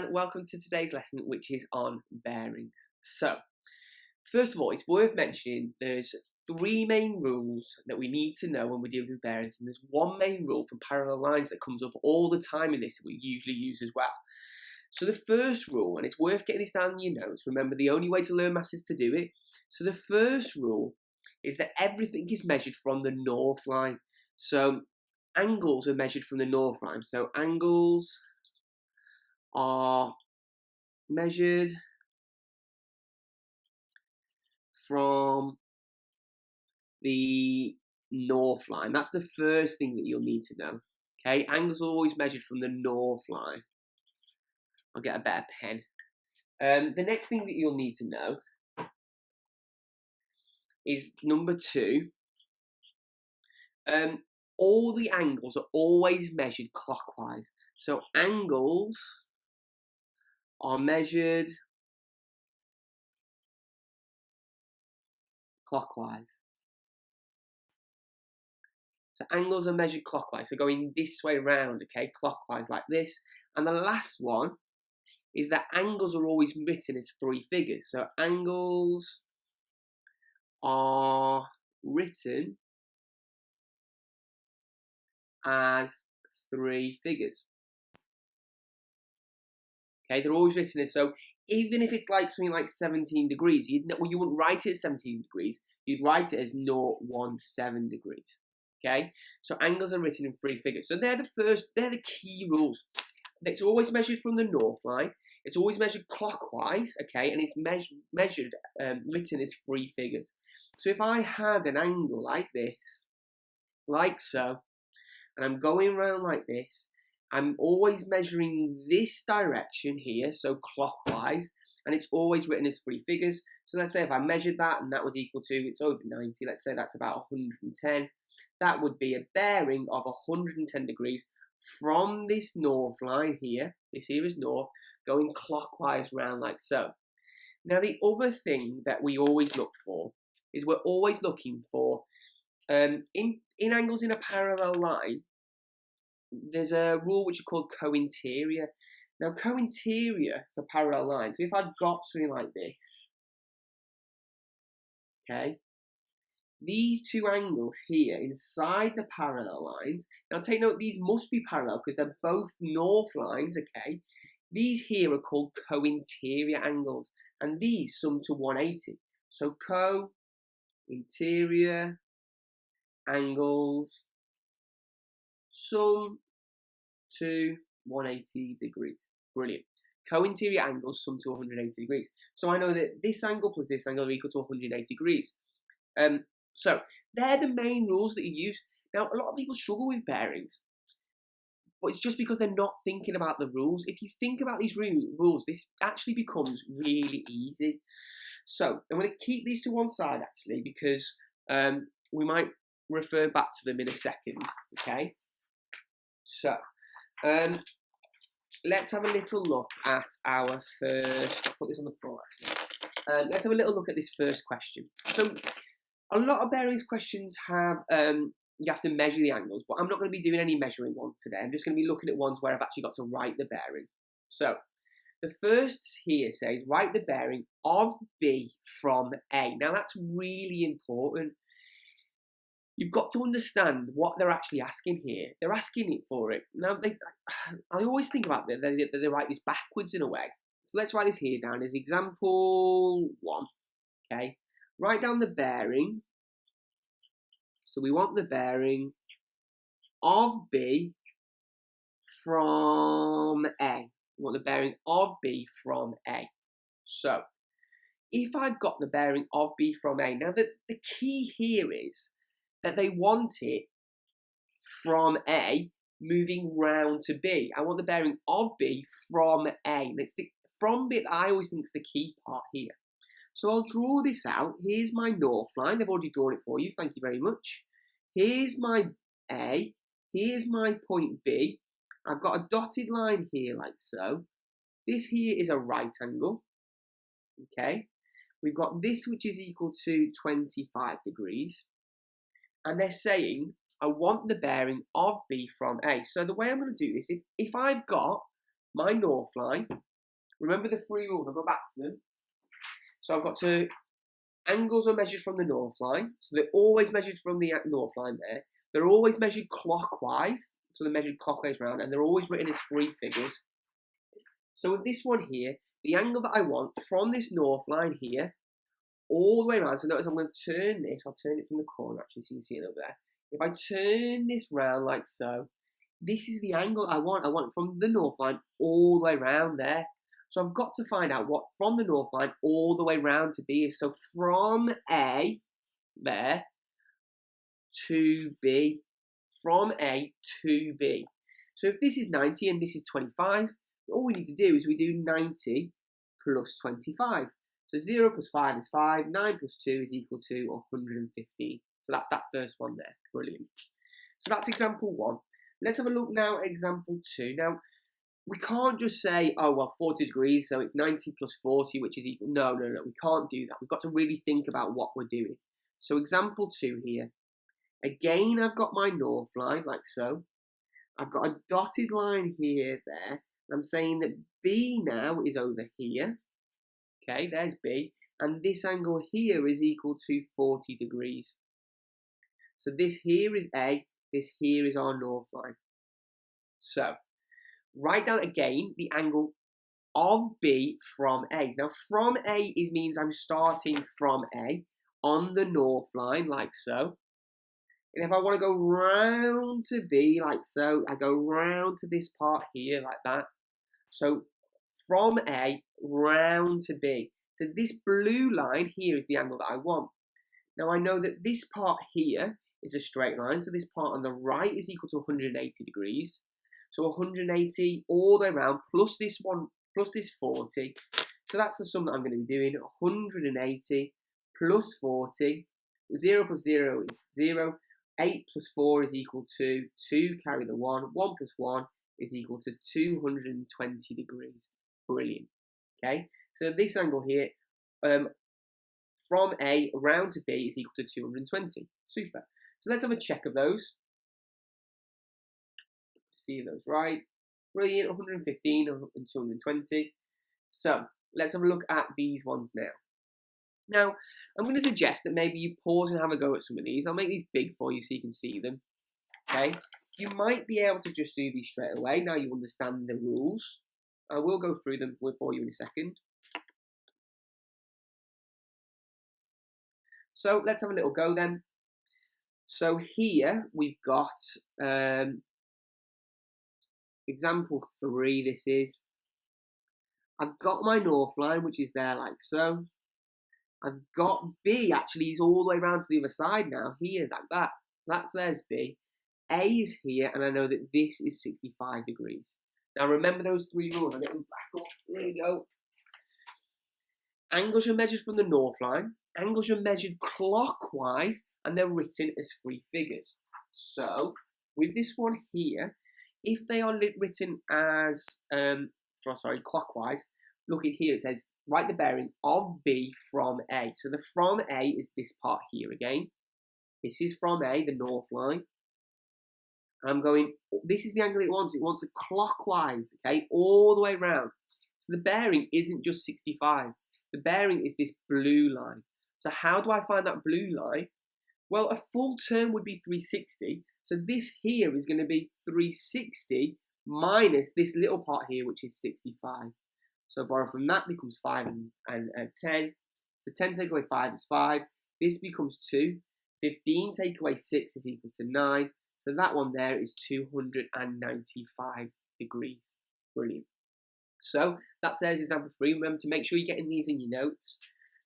and welcome to today's lesson, which is on bearings. So, first of all, it's worth mentioning there's three main rules that we need to know when we're dealing with bearings, and there's one main rule from parallel lines that comes up all the time in this that we usually use as well. So the first rule, and it's worth getting this down in your notes, remember the only way to learn maths is to do it. So the first rule is that everything is measured from the north line. So angles are measured from the north line. So angles are measured from the north line. That's the first thing that you'll need to know. Okay, angles are always measured from the north line. I'll get a better pen. The next thing that you'll need to know is number two. All the angles are always measured clockwise. So angles are measured clockwise. So angles are measured clockwise, so going this way around, okay, clockwise like this. And the last one is that angles are always written as three figures. So angles are written as three figures. Okay, they're always written as, so even if it's like something like 17 degrees, you wouldn't write it as 17 degrees, you'd write it as 0.17 degrees. Okay, so angles are written in three figures. So they're the key rules. It's always measured from the north line, it's always measured clockwise, okay, and it's written as three figures. So if I had an angle like this, like so, and I'm going around like this, I'm always measuring this direction here, so clockwise, and it's always written as three figures. So let's say if I measured that and that was equal to, it's over 90, let's say that's about 110, that would be a bearing of 110 degrees from this north line here, this here is north, going clockwise round like so. Now the other thing that we always look for is we're always looking for, in angles in a parallel line, there's a rule which is called co-interior. Now co-interior for parallel lines, so if I've got something like this, okay, these two angles here inside the parallel lines, now take note these must be parallel because they're both north lines, okay, these here are called co-interior angles, and these sum to 180. So co-interior angles sum to 180 degrees. Brilliant. Co-interior angles sum to 180 degrees. So I know that this angle plus this angle are equal to 180 degrees. So they're the main rules that you use. Now, a lot of people struggle with bearings, but it's just because they're not thinking about the rules. If you think about these rules, this actually becomes really easy. So I'm going to keep these to one side actually, because we might refer back to them in a second, okay? So, let's have a little look at our first, I'll put this on the floor actually. Let's have a little look at this first question. So, a lot of bearings questions have, you have to measure the angles, but I'm not going to be doing any measuring ones today. I'm just going to be looking at ones where I've actually got to write the bearing. So, the first here says, write the bearing of B from A. Now, that's really important. You've got to understand what they're actually asking here. They're asking it for it. Now, I always think about that they write this backwards in a way. So let's write this here down as example 1. Okay, write down the bearing. So we want the bearing of B from A. We want the bearing of B from A. So if I've got the bearing of B from A, now the key here is that they want it from A moving round to B. I want the bearing of B from A. It's the from bit I always think is the key part here. So I'll draw this out. Here's my north line. I've already drawn it for you. Thank you very much. Here's my A. Here's my point B. I've got a dotted line here like so. This here is a right angle. Okay. We've got this which is equal to 25 degrees. And they're saying, I want the bearing of B from A. So the way I'm going to do this, if I've got my north line, Remember the three rules, I'll go back to them. So I've got to, angles are measured from the north line. So they're always measured from the north line there. They're always measured clockwise. So they're measured clockwise round, and they're always written as three figures. So with this one here, the angle that I want from this north line here, all the way around, so notice I'm going to turn this, I'll turn it from the corner actually so you can see it over there. If I turn this round like so, this is the angle I want. I want it from the north line all the way around there. So I've got to find out what from the north line all the way round to B is. So from A there to B, from A to B. So if this is 90 and this is 25, all we need to do is we do 90 plus 25. So 0 plus 5 is 5, 9 plus 2 is equal to 115. So that's that first one there. Brilliant. So that's example 1. Let's have a look now at example 2. Now, we can't just say, oh, well, 40 degrees, so it's 90 plus 40, which is equal. No, we can't do that. We've got to really think about what we're doing. So example 2 here. Again, I've got my north line, like so. I've got a dotted line here, there. I'm saying that B now is over here. Okay, there's B. And this angle here is equal to 40 degrees. So this here is A. This here is our north line. So, write down again the angle of B from A. Now, from A means I'm starting from A on the north line, like so. And if I want to go round to B, like so, I go round to this part here, like that. So, from A, round to B. So, this blue line here is the angle that I want. Now, I know that this part here is a straight line. So, this part on the right is equal to 180 degrees. So 180 all the way around, plus this one, plus this 40. So that's the sum that I'm going to be doing. 180 plus 40. 0 plus 0 is 0. 8 plus 4 is equal to 2, carry the 1. 1 plus 1 is equal to 220 degrees. Brilliant. Okay, so this angle here, from A round to B is equal to 220. Super. So let's have a check of those. See those right. Brilliant, 115 and 220. So let's have a look at these ones now. Now, I'm going to suggest that maybe you pause and have a go at some of these. I'll make these big for you so you can see them. Okay, you might be able to just do these straight away. Now you understand the rules. I will go through them for you in a second. So let's have a little go then. So here we've got example 3, this is. I've got my north line, which is there like so. I've got B, actually, is all the way around to the other side now. Here, like that. There's B. A is here, and I know that this is 65 degrees. Now, remember those 3 rules. I'll get them back up. There we go. Angles are measured from the north line. Angles are measured clockwise, and they're written as 3 figures. So, with this one here, if they are written as, clockwise, look at here, it says, write the bearing of B from A. So the from A is this part here again. This is from A, the north line. I'm going, this is the angle it wants. It wants it clockwise, okay, all the way around. So the bearing isn't just 65. The bearing is this blue line. So how do I find that blue line? Well, a full turn would be 360. So this here is going to be 360 minus this little part here, which is 65. So borrow from that becomes 5 and 10. So 10 take away 5 is 5. This becomes 2. 15 take away 6 is equal to 9. So that one there is 295 degrees. Brilliant. So that's there's example 3. Remember to make sure you're getting these in your notes.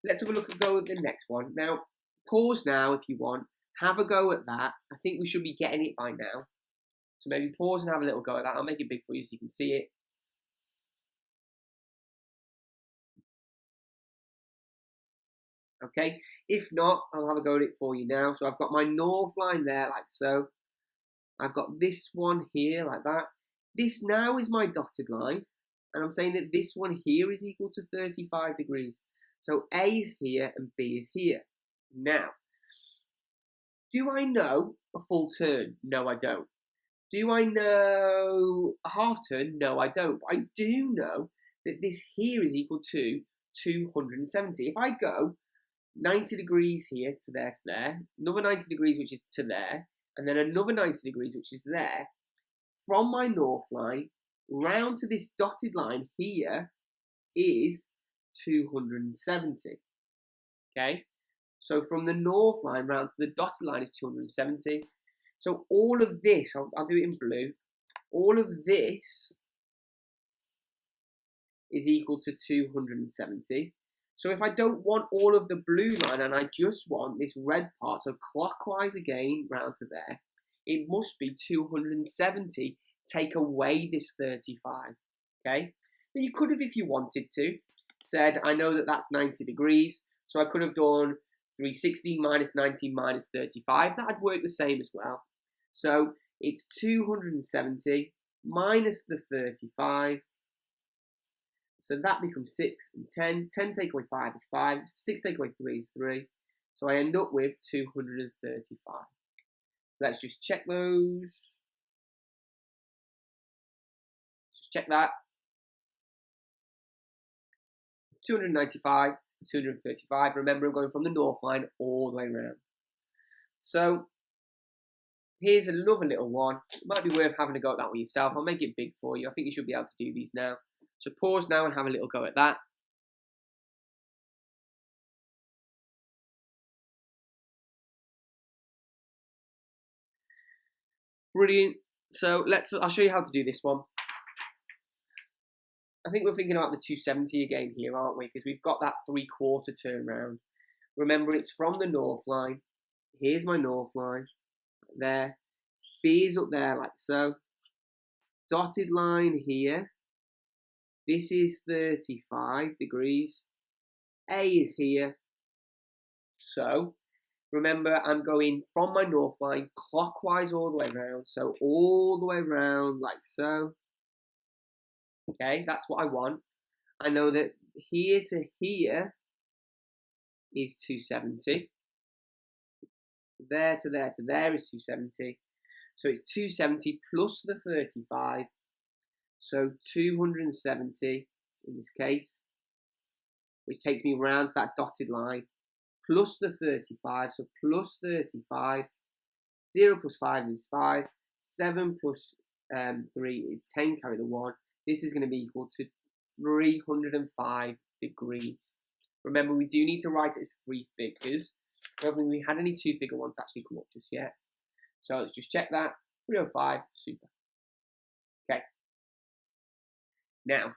Let's have a go at the next one. Now, pause now if you want. Have a go at that. I think we should be getting it by now. So maybe pause and have a little go at that. I'll make it big for you so you can see it. Okay, if not, I'll have a go at it for you now. So I've got my north line there, like so. I've got this one here, like that. This now is my dotted line. And I'm saying that this one here is equal to 35 degrees. So A is here and B is here. Now, do I know a full turn? No, I don't. Do I know a half turn? No, I don't. But I do know that this here is equal to 270. If I go 90 degrees here to there, another 90 degrees which is to there, and then another 90 degrees which is there, from my north line round to this dotted line here is 270. Okay, so from the north line round to the dotted line is 270. So all of this, I'll do it in blue, all of this is equal to 270. So if I don't want all of the blue line and I just want this red part, so clockwise again round to there, it must be 270, take away this 35, okay? Now you could have, if you wanted to, said, I know that that's 90 degrees, so I could have done 360 minus 90 minus 35. That'd work the same as well. So it's 270 minus the 35. So that becomes 6 and 10. 10 take away 5 is 5. 6 take away 3 is 3. So I end up with 235. So let's just check those. Just check that. 295, 235. Remember, I'm going from the north line all the way around. So here's another little one. It might be worth having a go at that one yourself. I'll make it big for you. I think you should be able to do these now. So pause now and have a little go at that. Brilliant. So I'll show you how to do this one. I think we're thinking about the 270 again here, aren't we? Because we've got that 3/4 turn round. Remember, it's from the north line. Here's my north line. There. B is up there like so. Dotted line here. This is 35 degrees. A is here. So, remember, I'm going from my north line clockwise all the way around. So, all the way around like so. Okay, that's what I want. I know that here to here is 270. There to there to there is 270. So it's 270 plus the 35. So 270 in this case, which takes me round to that dotted line, plus the 35. So plus 35. 0 plus 5 is 5. 7 plus 3 is 10, carry the 1. This is going to be equal to 305 degrees. Remember, we do need to write it as 3 figures. I don't think we had any 2-figure ones actually come up just yet. So let's just check that. 305, super. Okay. Now,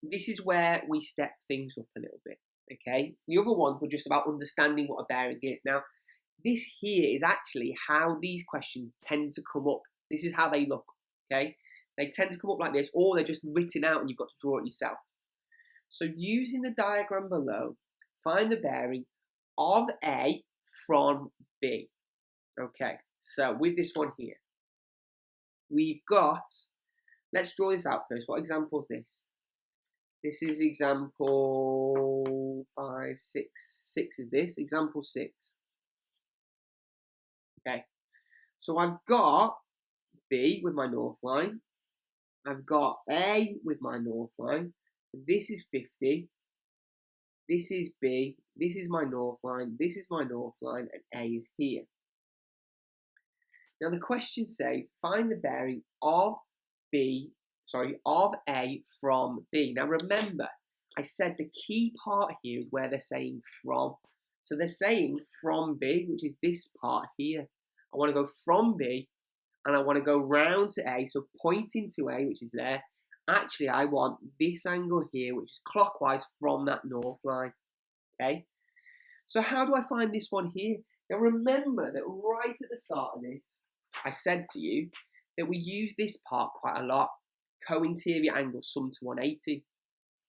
this is where we step things up a little bit. Okay. The other ones were just about understanding what a bearing is. Now, this here is actually how these questions tend to come up. This is how they look. Okay. They tend to come up like this, or they're just written out and you've got to draw it yourself. So using the diagram below, find the bearing of A from B. Okay, so with this one here, we've got, let's draw this out first. What example is this? This is example 5, 6. 6 is this, example 6. Okay, so I've got B with my north line. I've got A with my north line. So this is 50. This is B. This is my north line. This is my north line. And A is here. Now the question says, find the bearing of A from B. Now remember, I said the key part here is where they're saying from. So they're saying from B, which is this part here. I want to go from B. And I want to go round to A, so pointing to A, which is there. Actually, I want this angle here, which is clockwise from that north line. Okay? So how do I find this one here? Now remember that right at the start of this, I said to you that we use this part quite a lot. Co-interior angle sum to 180.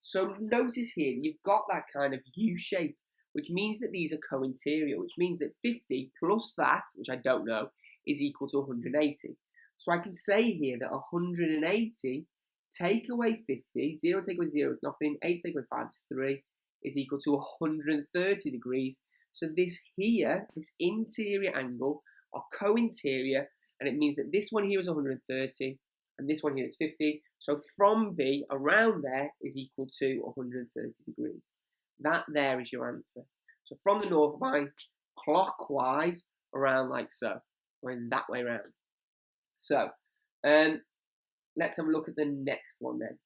So notice here, you've got that kind of U shape, which means that these are co-interior, which means that 50 plus that, which I don't know, is equal to 180. So I can say here that 180 take away 50, 0 take away 0 is nothing, 8 take away 5 is 3, is equal to 130 degrees. So this here, this interior angle, are co-interior, and it means that this one here is 130, and this one here is 50. So from B, around there, is equal to 130 degrees. That there is your answer. So from the north line, clockwise, around like so, or in that way around. So, let's have a look at the next one then.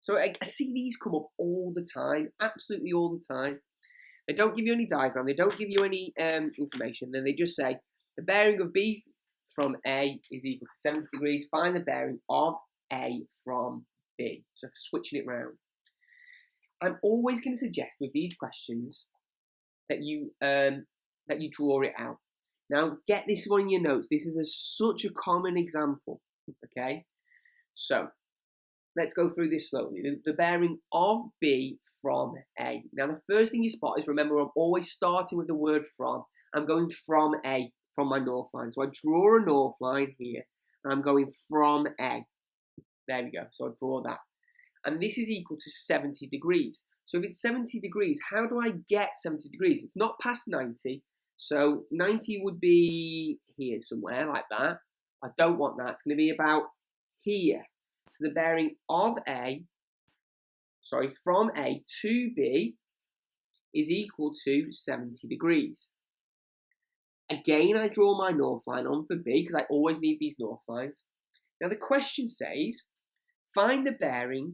So I see these come up all the time, absolutely all the time. They don't give you any diagram, they don't give you any information, then they just say the bearing of B from A is equal to 70 degrees, find the bearing of A from B. So switching it round. I'm always going to suggest with these questions that you draw it out. Now get this one in your notes. This is such a common example. Okay, so let's go through this slowly. The bearing of B from A. Now the first thing you spot is, remember, I'm always starting with the word from. I'm going from A, from my north line. So I draw a north line here, and I'm going from A. There we go. So I draw that. And this is equal to 70 degrees. So if it's 70 degrees, how do I get 70 degrees? It's not past 90. So 90 would be here somewhere like that. I don't want that. It's going to be about here. So the bearing of A, from A to B is equal to 70 degrees. Again, I draw my north line on for B because I always need these north lines. Now the question says, find the bearing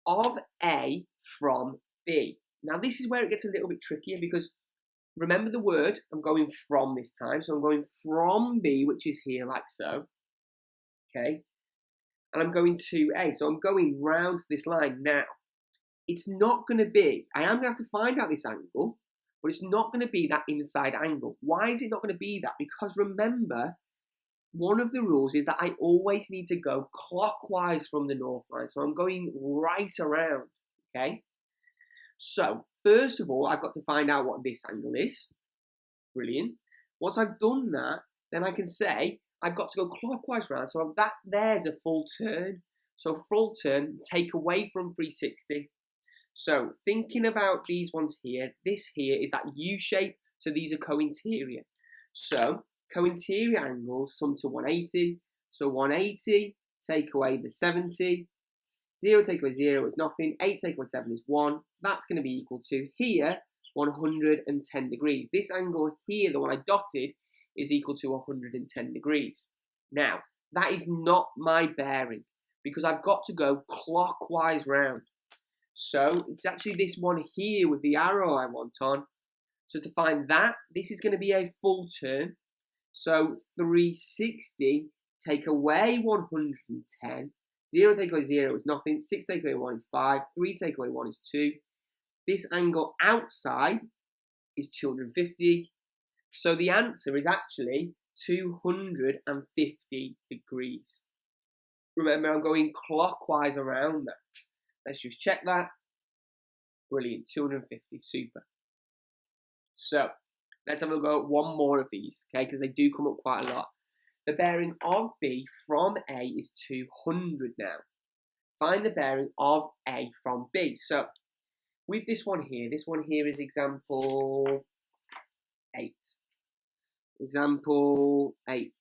of A from B. Now this is where it gets a little bit trickier because remember the word, I'm going from this time. So I'm going from B, which is here like so. Okay. And I'm going to A. So I'm going round to this line. Now, it's not going to be, I am going to have to find out this angle, but it's not going to be that inside angle. Why is it not going to be that? Because remember, one of the rules is that I always need to go clockwise from the north line. So I'm going right around, okay? So, first of all, I've got to find out what this angle is. Brilliant. Once I've done that, then I can say, I've got to go clockwise round. So that there's a full turn. So full turn, take away from 360. So thinking about these ones here, this here is that U shape. So these are co-interior. So co-interior angles sum to 180. So 180, take away the 70. 0 take away 0 is nothing. 8 take away 7 is 1. That's going to be equal to here 110 degrees. This angle here, the one I dotted, is equal to 110 degrees. Now, that is not my bearing because I've got to go clockwise round. So it's actually this one here with the arrow I want on. So to find that, this is going to be a full turn. So 360 take away 110. 0 take away 0 is nothing. 6 take away 1 is 5. 3 take away 1 is 2. This angle outside is 250. So the answer is actually 250 degrees. Remember, I'm going clockwise around that. Let's just check that. Brilliant, 250, super. So, let's have a go at one more of these, okay, because they do come up quite a lot. The bearing of B from A is 200 now. Find the bearing of A from B. So, with this one here is example 8. Example 8.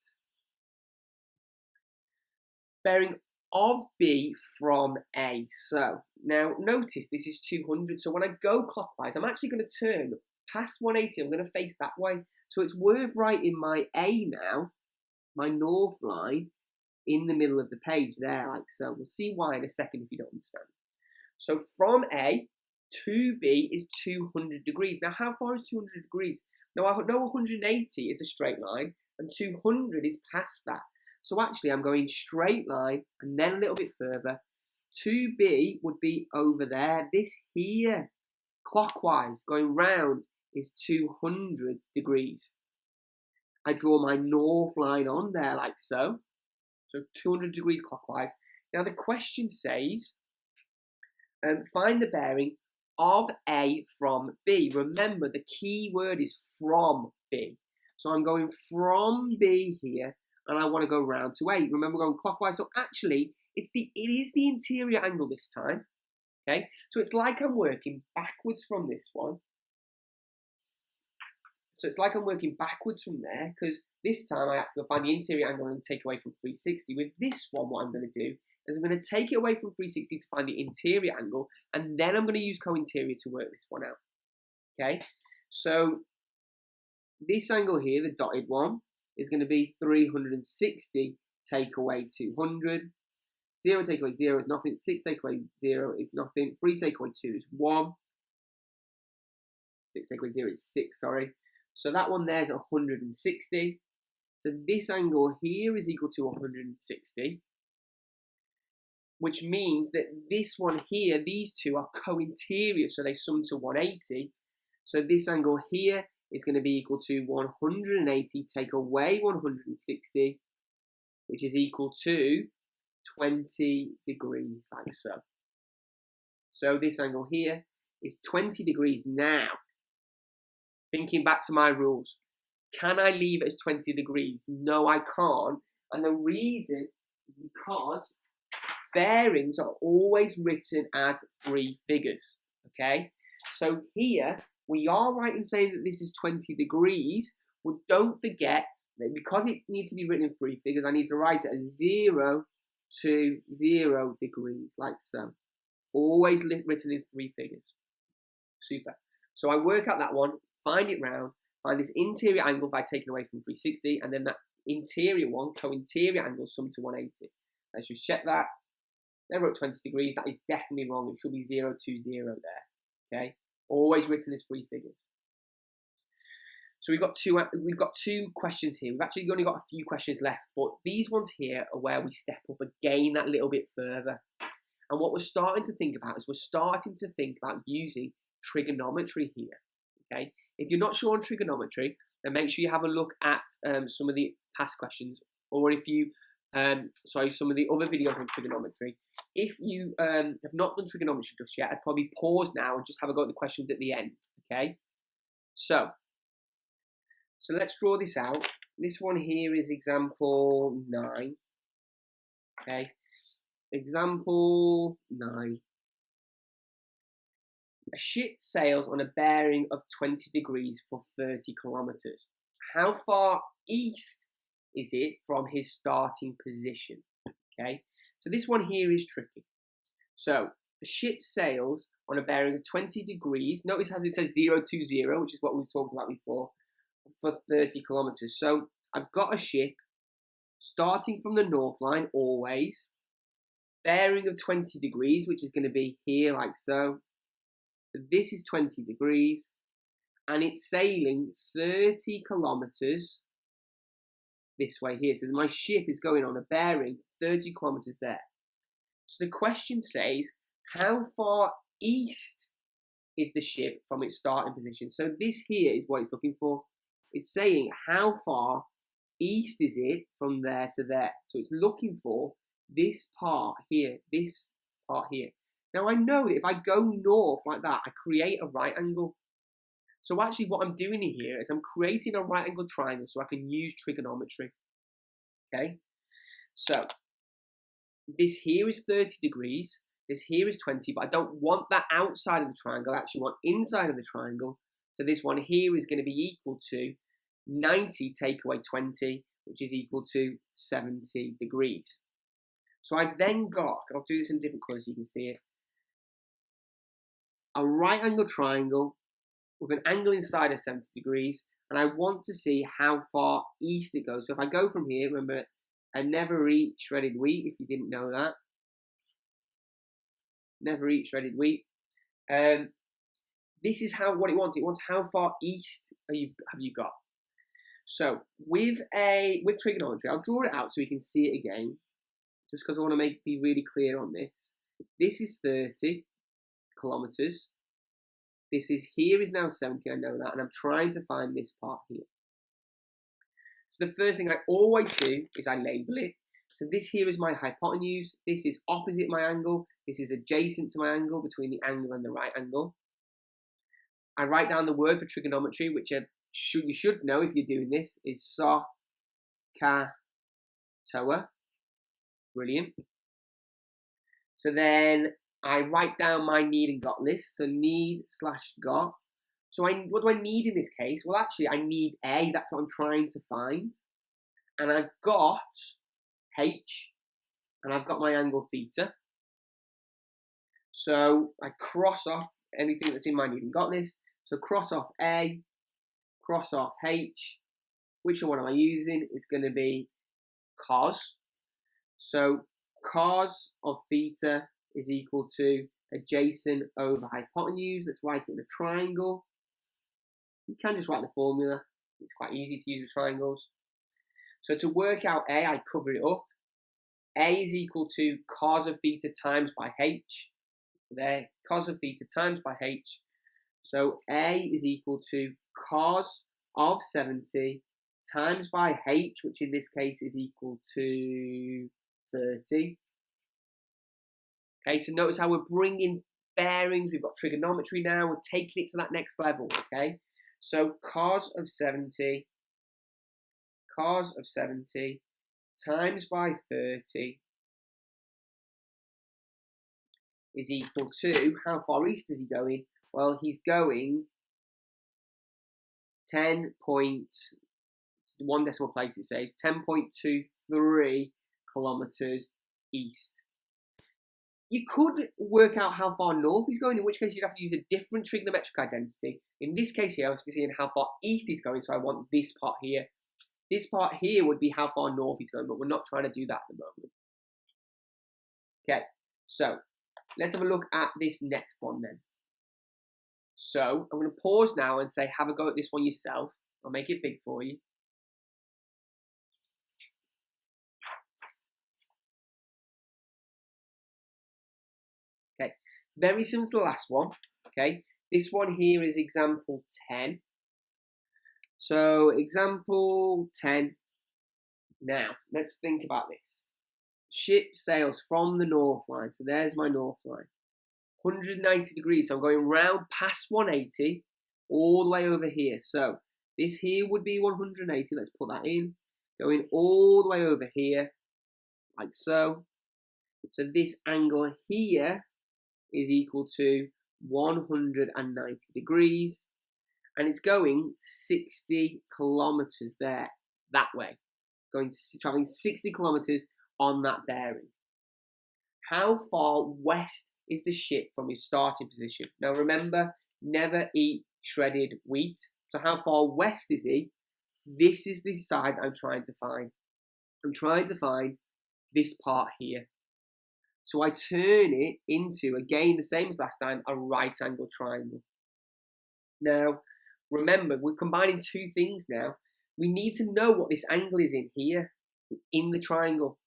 Bearing of B from A. So, now notice this is 200. So when I go clockwise, I'm actually going to turn past 180. I'm going to face that way. So it's worth writing my A now, my north line, in the middle of the page there, like so. We'll see why in a second if you don't understand. So from A to B is 200 degrees. Now, how far is 200 degrees? Now, I know 180 is a straight line, and 200 is past that. So actually, I'm going straight line, and then a little bit further. 2B would be over there. This here, clockwise, going round, is 200 degrees. I draw my north line on there, like so. So 200 degrees clockwise. Now, the question says, find the bearing of A from B. Remember, the key word is from B. So I'm going from B here, and I want to go round to A. Remember, going clockwise. So actually, it is the interior angle this time. Okay, so it's like I'm working backwards from this one. So it's like I'm working backwards from there, because this time I have to go find the interior angle and take away from 360. With this one, what I'm going to do is I'm going to take it away from 360 to find the interior angle, and then I'm going to use co-interior to work this one out. Okay, so this angle here, the dotted one, is going to be 360 take away 200. 0 take away 0 is nothing. 6 take away 0 is nothing. 3 take away 2 is 1. 6 take away 0 is 6, sorry. So that one there is 160. So this angle here is equal to 160. Which means that this one here, these two are co-interior, so they sum to 180. So this angle here is going to be equal to 180 take away 160, which is equal to 20 degrees, like so. So this angle here is 20 degrees now. Thinking back to my rules, can I leave it as 20 degrees? No, I can't. And the reason is because bearings are always written as 3 figures, okay? So here, we are right in saying that this is 20 degrees, but don't forget that because it needs to be written in 3 figures, I need to write it as 0 to 0 degrees, like so. Always written in 3 figures. Super. So I work out that one, find it round, find this interior angle by taking away from 360, and then that interior one, co-interior angle, sum to 180. Let's just check that. They wrote 20 degrees. That is definitely wrong. It should be 0 to 0 there. Okay. Always written as 3 figures. So we've got two questions here. We've actually only got a few questions left, but these ones here are where we step up again that little bit further. And what we're starting to think about is we're starting to think about using trigonometry here. Okay. If you're not sure on trigonometry, then make sure you have a look at some of the past questions, or if you some of the other videos on trigonometry. If you have not done trigonometry just yet, I'd probably pause now and just have a go at the questions at the end, okay? So let's draw this out. This one here is example 9, okay? Example 9. A ship sails on a bearing of 20 degrees for 30 kilometers. How far east is it from his starting position? Okay, so this one here is tricky. So the ship sails on a bearing of 20 degrees. Notice as it says 0 to 0, which is what we've talked about before, for 30 kilometers. So I've got a ship starting from the north line always, bearing of 20 degrees, which is going to be here like so. So this is 20 degrees, and it's sailing 30 kilometers this way here. So my ship is going on a bearing 30 kilometers there. So the question says, how far east is the ship from its starting position? So this here is what it's looking for. It's saying how far east is it from there to there. So it's looking for this part here, this part here. Now I know that if I go north like that, I create a right angle. So actually what I'm doing here is I'm creating a right angle triangle so I can use trigonometry. Okay, so this here is 30 degrees, this here is 20, but I don't want that outside of the triangle, I actually want inside of the triangle. So this one here is going to be equal to 90 take away 20, which is equal to 70 degrees. So I've then got, I'll do this in different colours so you can see it, a right angle triangle with an angle inside of 70 degrees, and I want to see how far east it goes. So if I go from here, remember, I never eat shredded wheat, if you didn't know that. Never eat shredded wheat. This is what it wants. It wants how far east have you got. So with trigonometry, I'll draw it out so we can see it again, just because I want to be really clear on this. This is 30 kilometers. This is here is now 70, I know that, and I'm trying to find this part here. So the first thing I always do is I label it. So this here is my hypotenuse, this is opposite my angle, this is adjacent to my angle, between the angle and the right angle. I write down the word for trigonometry, which you should know if you're doing this, is SOHCAHTOA. Brilliant. So then I write down my need and got list. So need/got. So what do I need in this case? Well, actually, I need A. That's what I'm trying to find. And I've got H, and I've got my angle theta. So I cross off anything that's in my need and got list. So cross off A, cross off H. Which one am I using? It's going to be cos. So cos of theta is equal to adjacent over hypotenuse. Let's write it in a triangle. You can just write the formula. It's quite easy to use the triangles. So to work out A, I cover it up. A is equal to cos of theta times by H. So there, cos of theta times by H. So A is equal to cos of 70 times by H, which in this case is equal to 30. Okay, so notice how we're bringing bearings. We've got trigonometry now. We're taking it to that next level, okay? So cos of 70 times by 30 is equal to, how far east is he going? Well, he's going 1 decimal place, it says 10.23 kilometers east. You could work out how far north he's going, in which case you'd have to use a different trigonometric identity. In this case here, I was just seeing how far east he's going, so I want this part here. This part here would be how far north he's going, but we're not trying to do that at the moment. Okay, so let's have a look at this next one then. So I'm going to pause now and say, have a go at this one yourself. I'll make it big for you. Okay, very similar to the last one. Okay, this one here is example 10. So example 10. Now, let's think about this. Ship sails from the north line. So there's my north line. 190 degrees. So I'm going round past 180 all the way over here. So this here would be 180. Let's put that in. Going all the way over here, like so. So this angle here is equal to 190 degrees. And it's going 60 kilometers there, that way. Traveling 60 kilometers on that bearing. How far west is the ship from its starting position? Now remember, never eat shredded wheat. So how far west is he? This is the side I'm trying to find. I'm trying to find this part here. So I turn it into, again, the same as last time, a right angle triangle. Now, remember, we're combining two things now. We need to know what this angle is in here, in the triangle.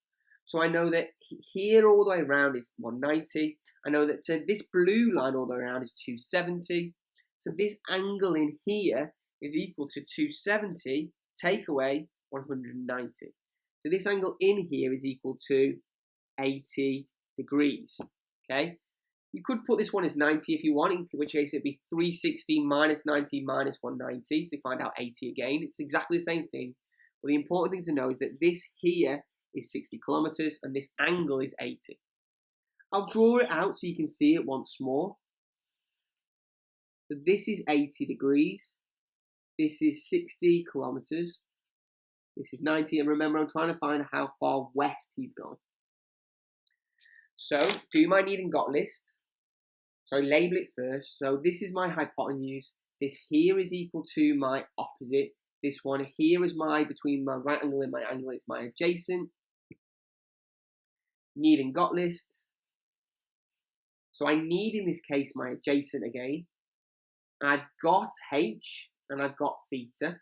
So I know that here all the way around is 190. I know that this blue line all the way around is 270. So this angle in here is equal to 270, take away 190. So this angle in here is equal to 80 degrees, okay? You could put this one as 90 if you want, in which case it'd be 360 minus 90 minus 190 to find out 80 again. It's exactly the same thing. But the important thing to know is that this here is 60 kilometers and this angle is 80. I'll draw it out so you can see it once more. So this is 80 degrees. This is 60 kilometers. This is 90. And remember, I'm trying to find how far west he's gone. So do my need and got list. So label it first. So this is my hypotenuse. This here is equal to my opposite. This one here is between my right angle and my angle is my adjacent. Need and got list. So I need in this case my adjacent again. I've got H and I've got theta.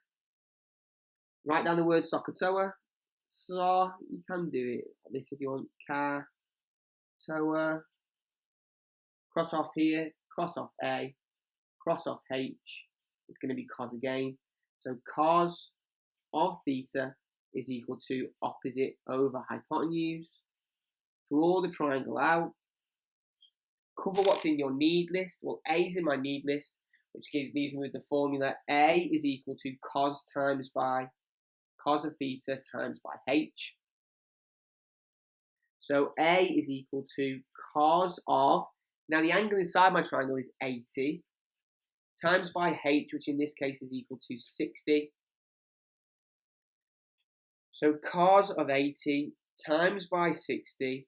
Write down the word Sokotoa. So you can do it like this if you want. Ka, Toa. Cross off here, cross off A, cross off H. It's going to be cos again. So cos of theta is equal to opposite over hypotenuse. Draw the triangle out. Cover what's in your need list. Well, A is in my need list, which leaves me with the formula A is equal to cos of theta times by H. So A is equal to cos of, now the angle inside my triangle is 80, times by h, which in this case is equal to 60. So cos of 80 times by 60.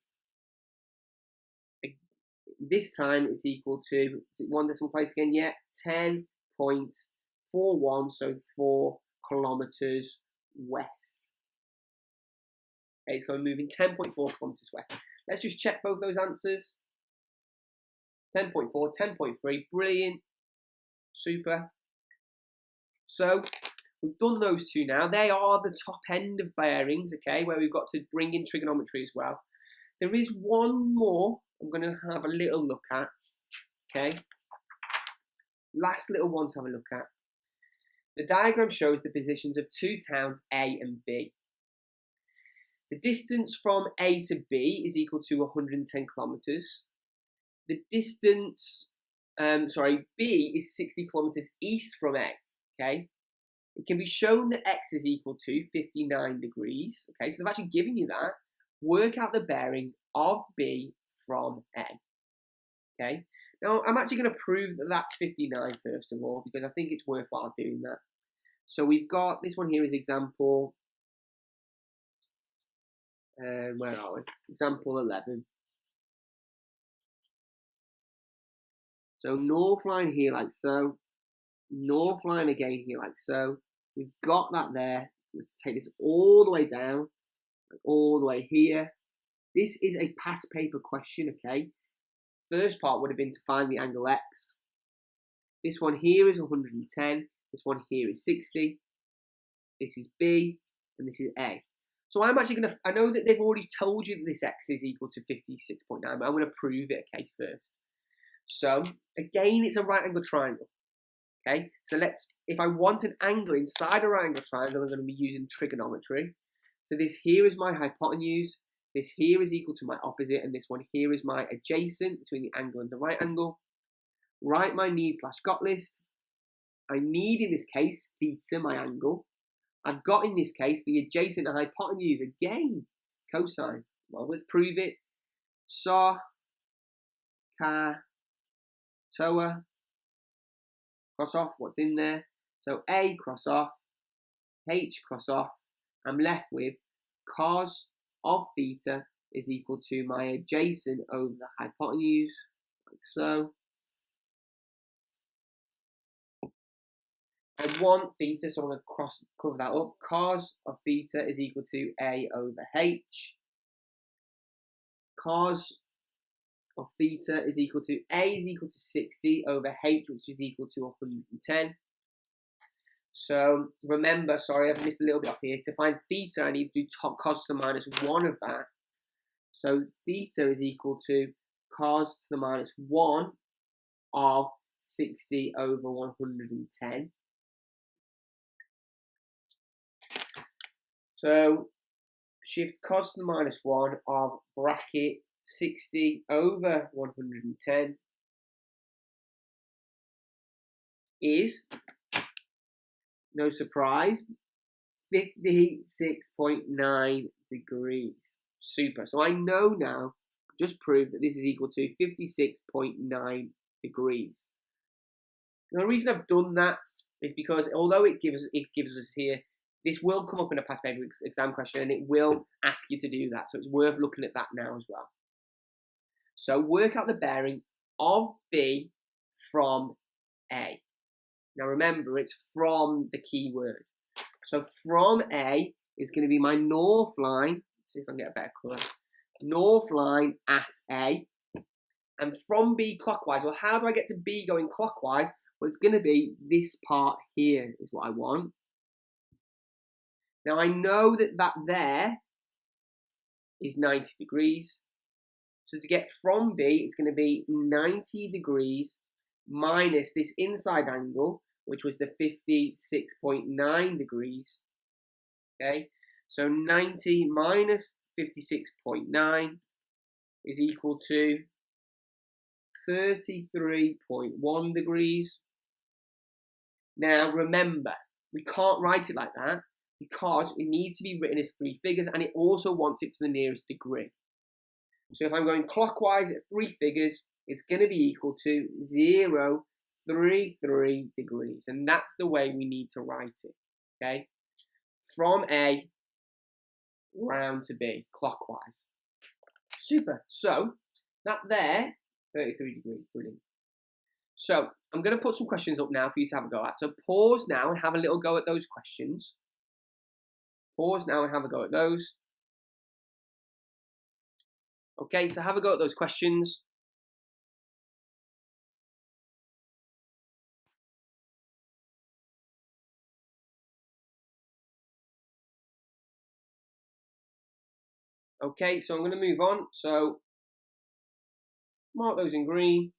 This time it's equal to, is it one decimal place again? Yeah, 10.41, so 4 kilometers west. Okay, it's going moving 10.4 kilometers west. Let's just check both those answers. 10.4, 10.3, brilliant, super. So we've done those two now. They are the top end of bearings, okay, where we've got to bring in trigonometry as well. There is one more I'm going to have a little look at, okay. Last little one to have a look at. The diagram shows the positions of two towns A and B. The distance from A to B is equal to 110 kilometers. The distance, B is 60 kilometers east from A, okay? It can be shown that X is equal to 59 degrees, okay? So they've actually given you that. Work out the bearing of B from A, okay? Now, I'm actually going to prove that that's 59 first of all, because I think it's worthwhile doing that. So we've got, this one here is example, where are we? Example 11. So north line here like so, north line again here like so. We've got that there. Let's take this all the way down, all the way here. This is a past paper question, okay? First part would have been to find the angle X. This one here is 110. This one here is 60. This is B, and this is A. So I'm actually going to, I know that they've already told you that this X is equal to 56.9, but I'm going to prove it, okay, first. So, again, it's a right angle triangle, okay? So if I want an angle inside a right angle triangle, I'm going to be using trigonometry. So this here is my hypotenuse, this here is equal to my opposite, and this one here is my adjacent between the angle and the right angle. Write my need/got list. I need, in this case, theta, my angle. I've got, in this case, the adjacent and hypotenuse, again, cosine. Well, let's prove it. So, ka, toa, cross off what's in there. So A, cross off, H, cross off. I'm left with cos of theta is equal to my adjacent over the hypotenuse, like so. I want theta, so I'm going to cover that up. Cos of theta is equal to A over H. Cos of theta is equal to A is equal to 60 over H, which is equal to 110. So remember, sorry, I've missed a little bit off here. To find theta, I need to do cos to the minus 1 of that. So theta is equal to cos to the minus 1 of 60 over 110. So shift cos to the minus 1 of bracket 60 over 110 is, no surprise, 56.9 degrees. Super. So I know now, just proved that this is equal to 56.9 degrees. Now, the reason I've done that is because although it gives us here, this will come up in a past paper exam question and it will ask you to do that. So it's worth looking at that now as well. So work out the bearing of B from A. Now remember, it's from the key word. So from A is going to be my north line. Let's see if I can get a better colour. North line at A. And from B clockwise. Well, how do I get to B going clockwise? Well, it's going to be this part here is what I want. Now I know that there is 90 degrees. So to get from B, it's going to be 90 degrees minus this inside angle, which was the 56.9 degrees. Okay, so 90 minus 56.9 is equal to 33.1 degrees. Now remember, we can't write it like that because it needs to be written as 3 figures and it also wants it to the nearest degree. So if I'm going clockwise at 3 figures, it's going to be equal to 0, 33 degrees. And that's the way we need to write it, okay? From A round to B, clockwise. Super. So, that there, 33 degrees, brilliant. So, I'm going to put some questions up now for you to have a go at. So, pause now and have a little go at those questions. Pause now and have a go at those. Okay, so have a go at those questions. Okay, so I'm going to move on. So, mark those in green.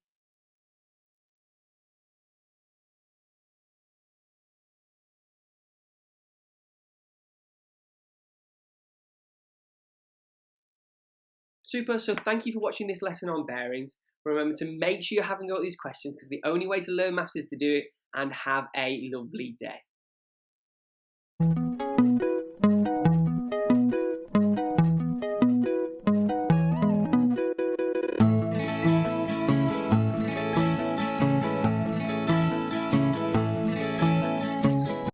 Super, so thank you for watching this lesson on bearings. Remember to make sure you're having a go at these questions because the only way to learn maths is to do it, and have a lovely day.